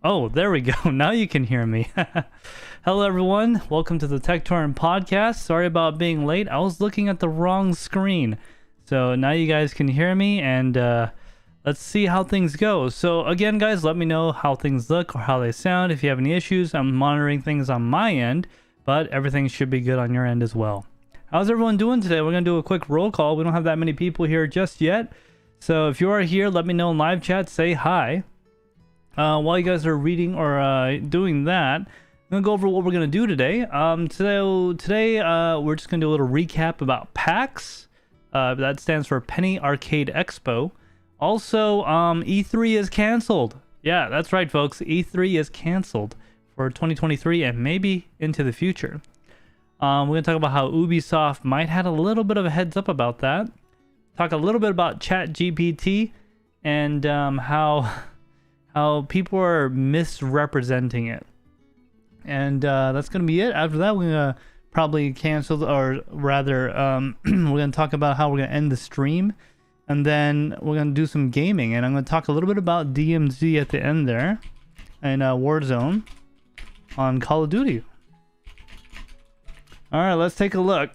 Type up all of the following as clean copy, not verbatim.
Oh, there we go. Now you can hear me. Hello, everyone. Welcome to the Tek Torrent Podcast. Sorry about being late. I was looking at the wrong screen. So now you guys can hear me, and let's see how things go. So again, guys, let me know how things look or how they sound. If you have any issues, I'm monitoring things on my end, but everything should be good on your end as well. How's everyone doing today? We're going to do a quick roll call. We don't have that many people here just yet. So if you are here, let me know in live chat. Say hi. While you guys are reading or doing that, I'm going to go over what we're going to do today. Today we're just going to do a little recap about PAX. That stands for Penny Arcade Expo. Also, E3 is canceled. Yeah, that's right, folks. E3 is canceled for 2023 and maybe into the future. We're going to talk about how Ubisoft might have a little bit of a heads up about that. Talk a little bit about ChatGPT and how people are misrepresenting it. And that's going to be it. After that, we're going to probably cancel, or rather, we're going to talk about how we're going to end the stream. And then we're going to do some gaming. And I'm going to talk a little bit about DMZ at the end there. And Warzone on Call of Duty. Alright, let's take a look.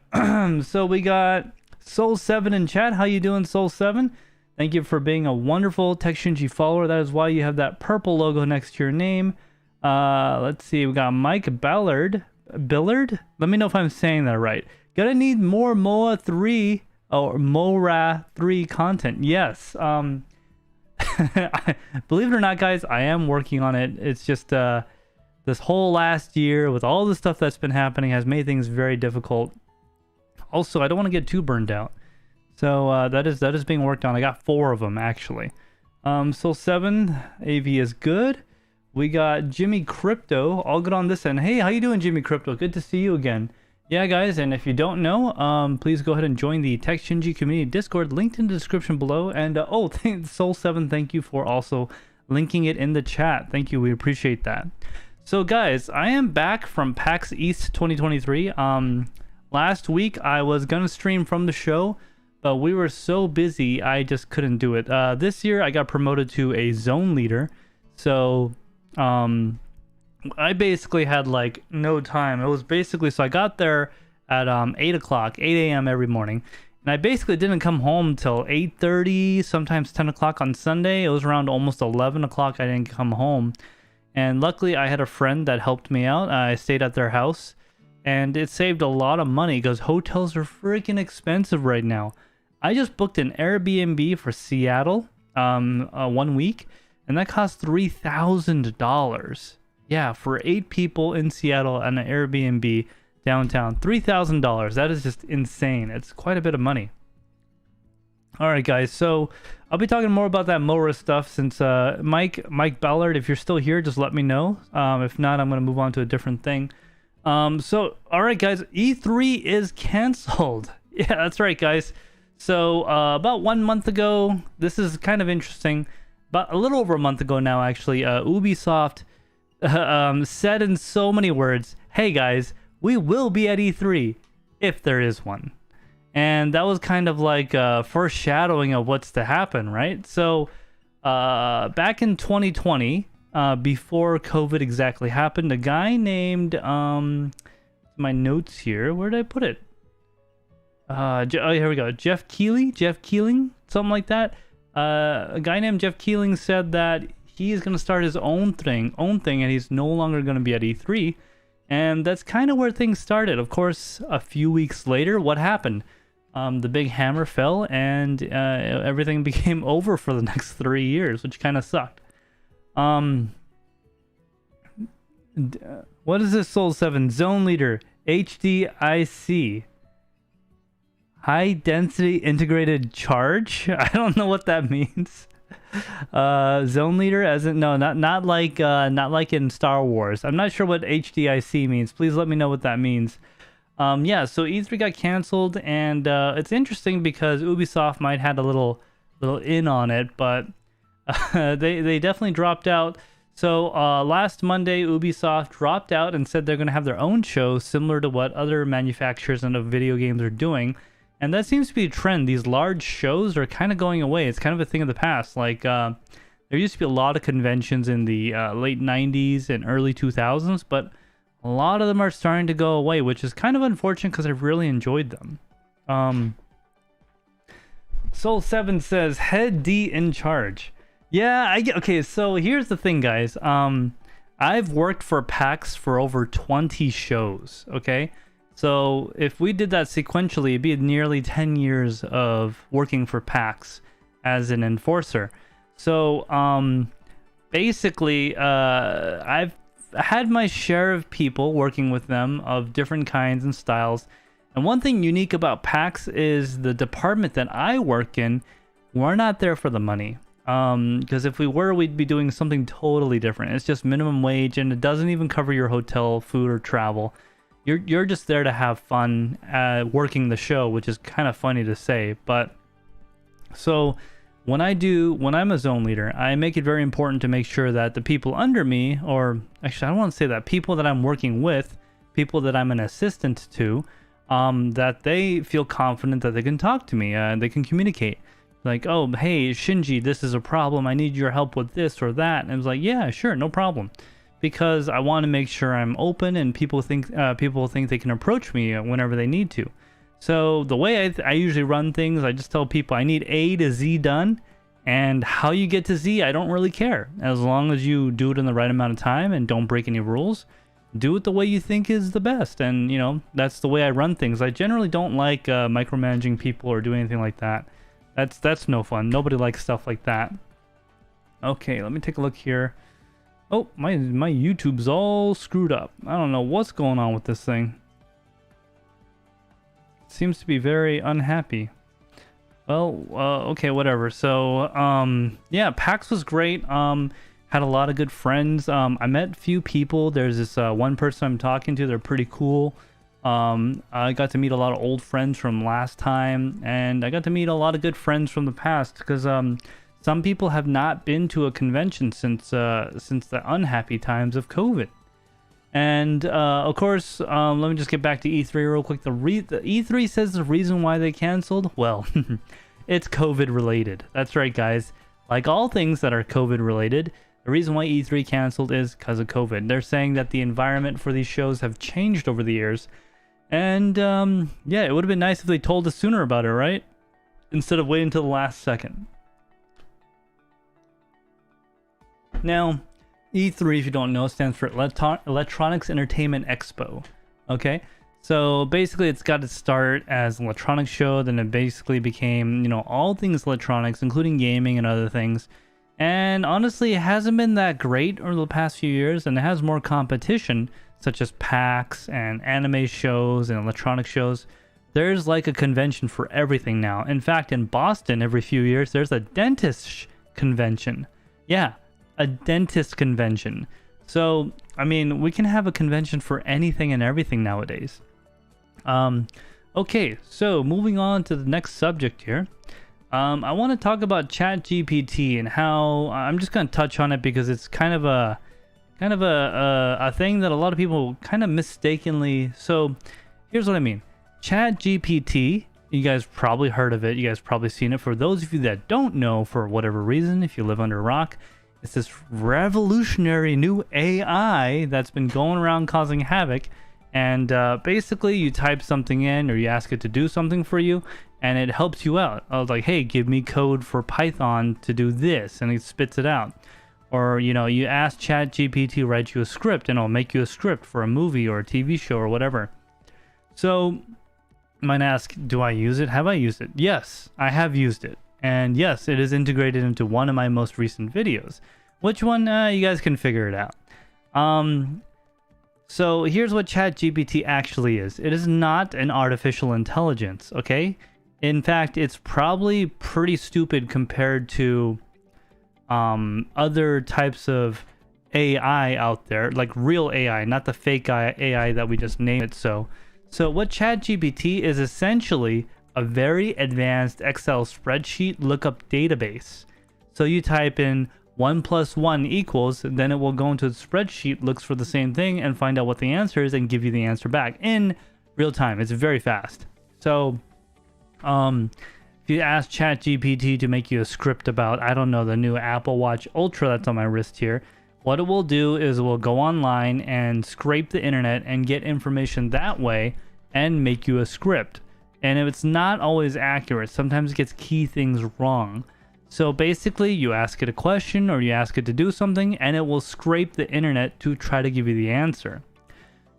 So we got Soul7 in chat. How you doing, Soul7? Thank you for being a wonderful TekShinji follower. That is why you have that purple logo next to your name. Let's see. We got Mike Ballard. Billard? Let me know if I'm saying that right. Gonna need more MOA 3 or MORA 3 content. Yes. Believe it or not, guys, I am working on it. It's just this whole last year with all the stuff that's been happening has made things very difficult. Also, I don't want to get too burned out. So that is being worked on. I got 4 of them, actually. Soul7, AV is good. We got Jimmy Crypto, all good on this end. Hey, how you doing, Jimmy Crypto? Good to see you again. Yeah, guys, and if you don't know, please go ahead and join the TekShinji community Discord, linked in the description below. And Soul7, thank you for also linking it in the chat. Thank you, we appreciate that. So, guys, I am back from PAX East 2023. Last week, I was gonna stream from the show, but we were so busy, I just couldn't do it. This year, I got promoted to a zone leader, so I basically had like no time. It was basically, so I got there at 8 a.m. every morning, and I basically didn't come home till 8:30, sometimes 10 o'clock on Sunday. It was around almost 11 o'clock I didn't come home, and luckily I had a friend that helped me out. I stayed at their house, and it saved a lot of money because hotels are freaking expensive right now. I just booked an Airbnb for Seattle 1 week, and that cost $3,000. Yeah, for 8 people in Seattle and an Airbnb downtown. $3,000. That is just insane. It's quite a bit of money. All right, guys. So I'll be talking more about that MORA stuff since Mike Ballard, if you're still here, just let me know. If not, I'm going to move on to a different thing. So, all right, guys. E3 is canceled. Yeah, that's right, guys. So about 1 month ago, this is kind of interesting, but a little over a month ago now, actually, Ubisoft said in so many words, hey guys, we will be at E3 if there is one. And that was kind of like foreshadowing of what's to happen, right? So back in 2020, before COVID exactly happened, a guy named, my notes here, where did I put it? Here we go. Jeff Keeling, something like that. A guy named Jeff Keeling said that he is going to start his own thing, and he's no longer going to be at E3. And that's kind of where things started. Of course, a few weeks later, what happened? The big hammer fell, and everything became over for the next 3 years, which kind of sucked. What is this, Soul7? Zone Leader, HDIC. High density integrated charge? I don't know what that means. Zone leader, as in not like in Star Wars. I'm not sure what HDIC means. Please let me know what that means. Yeah, so E3 got canceled, and it's interesting because Ubisoft might have had a little in on it, but they definitely dropped out. So last Monday, Ubisoft dropped out and said they're going to have their own show similar to what other manufacturers of video games are doing. And that seems to be a trend. These large shows are kind of going away. It's kind of a thing of the past. Like they're There used to be a lot of conventions in the late 90s and early 2000s, but a lot of them are starting to go away, which is kind of unfortunate because I've really enjoyed them. Soul7 says, Head D in charge. Yeah, okay, so here's the thing, guys. I've worked for PAX for over 20 shows, okay? So if we did that sequentially, it'd be nearly 10 years of working for PAX as an enforcer. So basically, I've had my share of people working with them of different kinds and styles. And one thing unique about PAX is the department that I work in, we're not there for the money. Because if we were, we'd be doing something totally different. It's just minimum wage, and it doesn't even cover your hotel, food, or travel. You're just there to have fun working the show, which is kind of funny to say. But so when I'm a zone leader, I make it very important to make sure that the people under me, or actually I don't want to say that, people that I'm working with, people that I'm an assistant to, that they feel confident that they can talk to me, they can communicate. Like, oh, hey, Shinji, this is a problem. I need your help with this or that. And I was like, yeah, sure, no problem. Because I want to make sure I'm open and people think they can approach me whenever they need to. So the way I usually run things, I just tell people I need A to Z done. And how you get to Z, I don't really care. As long as you do it in the right amount of time and don't break any rules, do it the way you think is the best. And, you know, that's the way I run things. I generally don't like micromanaging people or doing anything like that. That's no fun. Nobody likes stuff like that. Okay, let me take a look here. Oh, my YouTube's all screwed up. I don't know what's going on with this thing. It seems to be very unhappy. Well, okay, whatever. So, yeah, PAX was great. Had a lot of good friends. I met a few people. There's this one person I'm talking to. They're pretty cool. I got to meet a lot of old friends from last time, and I got to meet a lot of good friends from the past, because some people have not been to a convention since the unhappy times of COVID. And of course, let me just get back to E3 real quick. The E3 says the reason why they canceled, well, it's COVID related. That's right, guys. Like all things that are COVID related, the reason why E3 canceled is because of COVID. They're saying that the environment for these shows have changed over the years. And yeah, it would have been nice if they told us sooner about it, right? Instead of waiting until the last second. Now, E3, if you don't know, stands for Electronics Entertainment Expo. Okay? So basically, it's got its start as an electronics show, then it basically became, you know, all things electronics, including gaming and other things. And honestly, it hasn't been that great over the past few years, and it has more competition, such as PAX and anime shows and electronic shows. There's like a convention for everything now. In fact, in Boston, every few years, there's a dentist convention. Yeah, a dentist convention. So, I mean, we can have a convention for anything and everything nowadays. Okay, so moving on to the next subject here. I want to talk about ChatGPT and how I'm just going to touch on it because it's kind of a thing that a lot of people kind of mistakenly. So here's what I mean. ChatGPT, you guys probably heard of it. You guys probably seen it. For those of you that don't know, for whatever reason, if you live under a rock, it's this revolutionary new AI that's been going around causing havoc. And basically, you type something in or you ask it to do something for you, and it helps you out. I was like, hey, give me code for Python to do this, and it spits it out. Or, you know, you ask ChatGPT to write you a script, and it'll make you a script for a movie or a TV show or whatever. So, you might ask, do I use it? Have I used it? Yes, I have used it. And yes, it is integrated into one of my most recent videos. Which one? You guys can figure it out. So here's what ChatGPT actually is. It is not an artificial intelligence, okay? In fact, it's probably pretty stupid compared to other types of AI out there, like real AI, not the fake AI that we just named it. So what ChatGPT is essentially a very advanced Excel spreadsheet lookup database. So you type in 1 + 1 =, then it will go into the spreadsheet, looks for the same thing, and find out what the answer is and give you the answer back in real time. It's very fast. So If you ask ChatGPT to make you a script about, I don't know, the new Apple Watch Ultra that's on my wrist here, what it will do is it will go online and scrape the internet and get information that way and make you a script. And if it's not always accurate, sometimes it gets key things wrong. So basically, you ask it a question or you ask it to do something, and it will scrape the internet to try to give you the answer.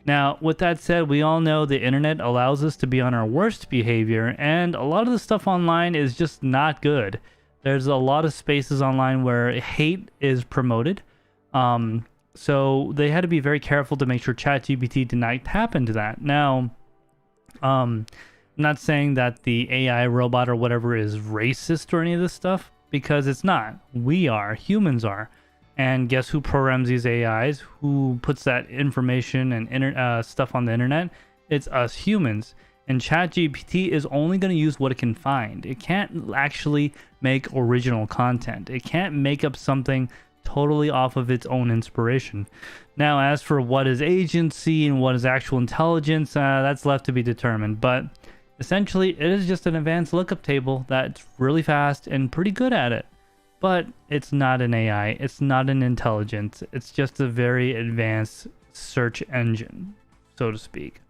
Now, with that said, we all know the internet allows us to be on our worst behavior, and a lot of the stuff online is just not good. There's a lot of spaces online where hate is promoted. So they had to be very careful to make sure ChatGPT did not tap into that. Now, I'm not saying that the AI robot or whatever is racist or any of this stuff, because it's not. We are. Humans are. And guess who programs these AIs? Who puts that information and stuff on the internet? It's us humans. And ChatGPT is only going to use what it can find. It can't actually make original content. It can't make up something totally off of its own inspiration. Now, as for what is agency and what is actual intelligence, that's left to be determined. But essentially, it is just an advanced lookup table that's really fast and pretty good at it. But it's not an AI, it's not an intelligence, it's just a very advanced search engine, so to speak.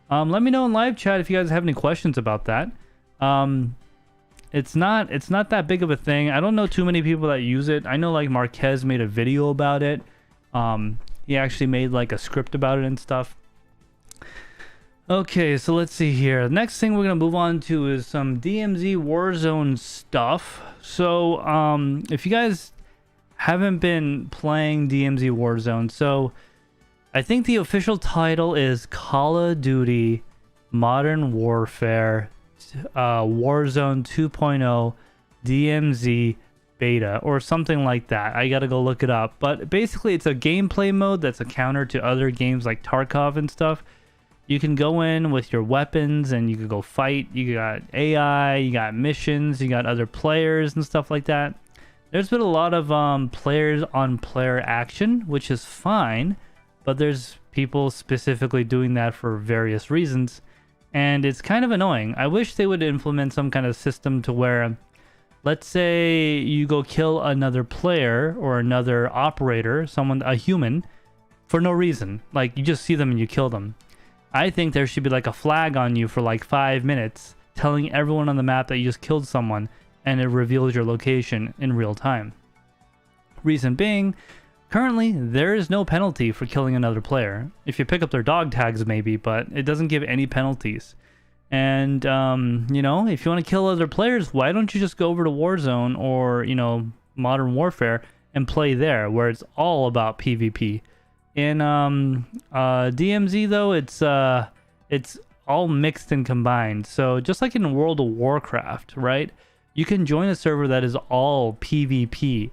Let me know in live chat if you guys have any questions about that. It's not that big of a thing. I don't know too many people that use it. I know like Marquez made a video about it. He actually made like a script about it and stuff. Okay, so let's see here. The next thing we're going to move on to is some DMZ Warzone stuff. So, if you guys haven't been playing DMZ Warzone, so I think the official title is Call of Duty Modern Warfare Warzone 2.0 DMZ Beta or something like that. I gotta go look it up. But basically, it's a gameplay mode that's a counter to other games like Tarkov and stuff. You can go in with your weapons and you can go fight. You got AI, you got missions, you got other players and stuff like that. There's been a lot of players on player action, which is fine, but there's people specifically doing that for various reasons, and it's kind of annoying. I wish they would implement some kind of system to where, let's say you go kill another player or another operator, a human, for no reason. Like, you just see them and you kill them. I think there should be like a flag on you for like 5 minutes telling everyone on the map that you just killed someone, and it reveals your location in real time. Reason being, currently there is no penalty for killing another player. If you pick up their dog tags maybe, but it doesn't give any penalties. And you know, if you want to kill other players, why don't you just go over to Warzone or, you know, Modern Warfare and play there, where it's all about PvP. In DMZ though, it's all mixed and combined. So just like in World of Warcraft, right? You can join a server that is all PvP.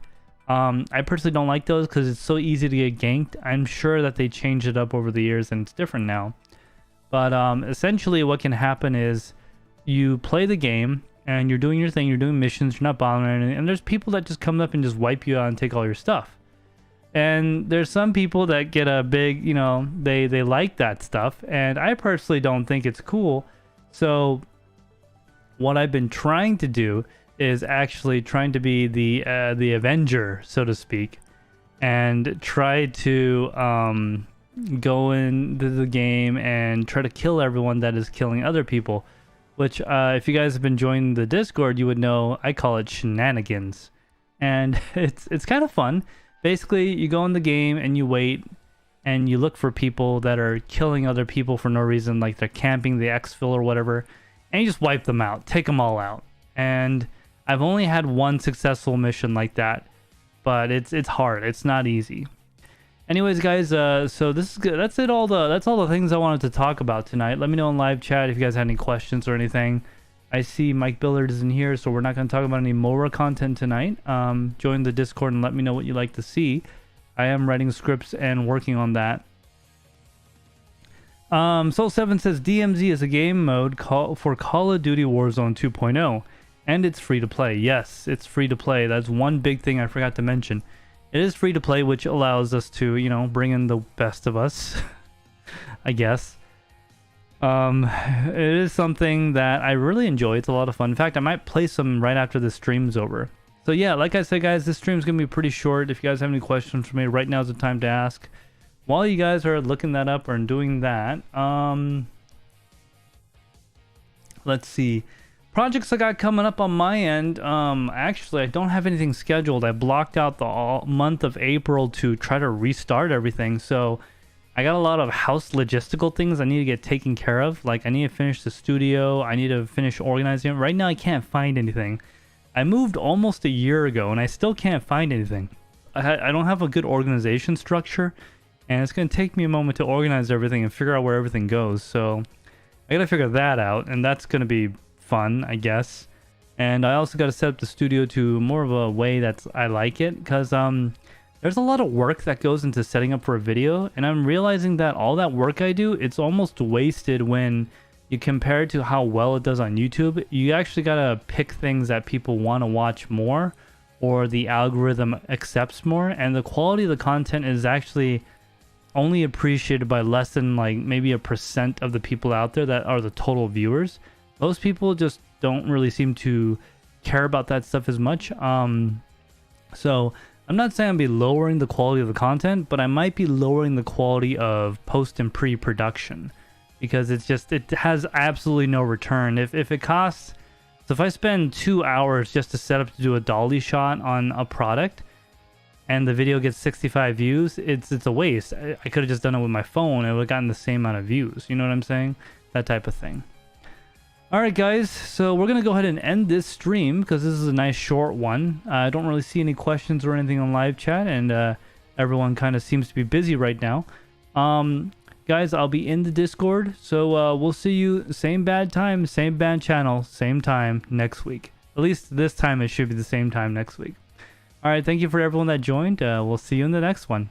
I personally don't like those because it's so easy to get ganked. I'm sure that they changed it up over the years and it's different now. But essentially what can happen is you play the game and you're doing your thing, you're doing missions, you're not bothering anything, and there's people that just come up and just wipe you out and take all your stuff. And there's some people that get a big, you know, they like that stuff, and I personally don't think it's cool. So what I've been trying to do is actually trying to be the Avenger, so to speak, and try to go into the game and try to kill everyone that is killing other people. Which, if you guys have been joining the Discord, you would know I call it shenanigans, and it's kind of fun. Basically, you go in the game and you wait and you look for people that are killing other people for no reason, like they're camping the exfil or whatever, and you just wipe them out, take them all out. And I've only had one successful mission like that, but it's hard. It's not easy. Anyways, guys, so this is good. That's all the things I wanted to talk about tonight. Let me know in live chat if you guys had any questions or anything. I see Mike Billard is in here, so we're not going to talk about any Mora content tonight. Join the Discord and let me know what you like to see. I am writing scripts and working on that. Soul7 says DMZ is a game mode for Call of Duty Warzone 2.0, and it's free to play. Yes, it's free to play. That's one big thing I forgot to mention. It is free to play, which allows us to, you know, bring in the best of us, I guess. It is something that I really enjoy. It's a lot of fun. In fact, I might play some right after the stream's over. So yeah, like I said, guys, this stream's gonna be pretty short. If you guys have any questions for me, right now is the time to ask. While you guys are looking that up or doing that, let's see. Projects I got coming up on my end. Actually, I don't have anything scheduled. I blocked out the month of April to try to restart everything. So I got a lot of house logistical things I need to get taken care of. Like I need to finish the studio. I need to finish organizing it. Right now, I can't find anything. I moved almost a year ago and I still can't find anything. I don't have a good organization structure, and it's going to take me a moment to organize everything and figure out where everything goes. So I got to figure that out, and that's going to be fun, I guess. And I also got to set up the studio to more of a way that I like it, because there's a lot of work that goes into setting up for a video, and I'm realizing that all that work I do, it's almost wasted when you compare it to how well it does on YouTube. You actually gotta pick things that people want to watch more, or the algorithm accepts more, and the quality of the content is actually only appreciated by less than like maybe 1% of the people out there that are the total viewers. Most people just don't really seem to care about that stuff as much. So I'm not saying I'll be lowering the quality of the content, but I might be lowering the quality of post and pre-production, because it has absolutely no return. If it costs, so if I spend 2 hours just to set up to do a dolly shot on a product and the video gets 65 views, it's a waste. I could have just done it with my phone. It would have gotten the same amount of views. You know what I'm saying? That type of thing. All right, guys. So we're going to go ahead and end this stream because this is a nice short one. I don't really see any questions or anything on live chat, and everyone kind of seems to be busy right now. Guys, I'll be in the Discord, so we'll see you same bad time, same bad channel, same time next week. At least this time it should be the same time next week. All right, thank you for everyone that joined. We'll see you in the next one.